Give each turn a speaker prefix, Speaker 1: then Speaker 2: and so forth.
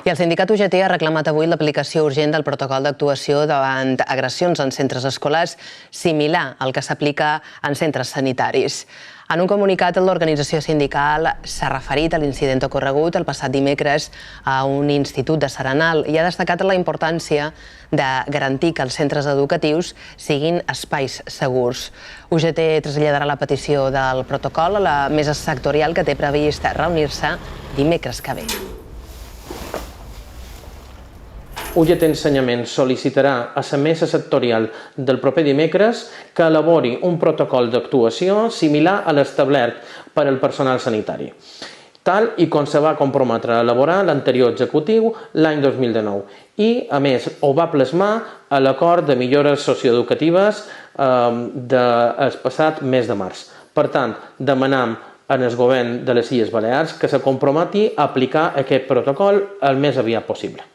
Speaker 1: I el sindicat UGT ha reclamat avui l'aplicació urgent del protocol d'actuació davant agressions en centres escolars similar al que s'aplica en centres sanitaris. En un comunicat, l'organització sindical s'ha referit a l'incident ocorregut el passat dimecres a un institut de Serenal i ha destacat la importància de garantir que els centres educatius siguin espais segurs. UGT traslladarà la petició del protocol a la mesa sectorial que té previst reunir-se dimecres que ve.
Speaker 2: UGT Ensenyament sol·licitarà a la mesa sectorial del proper dimecres que elabori un protocol d'actuació similar a l'establert per al personal sanitari, tal i com se va comprometre a elaborar l'anterior executiu l'any 2019 i, a més, ho va plasmar a l'acord de millores socioeducatives del passat mes de març. Per tant, demanam al govern de les Illes Balears que se comprometi a aplicar aquest protocol el més aviat possible.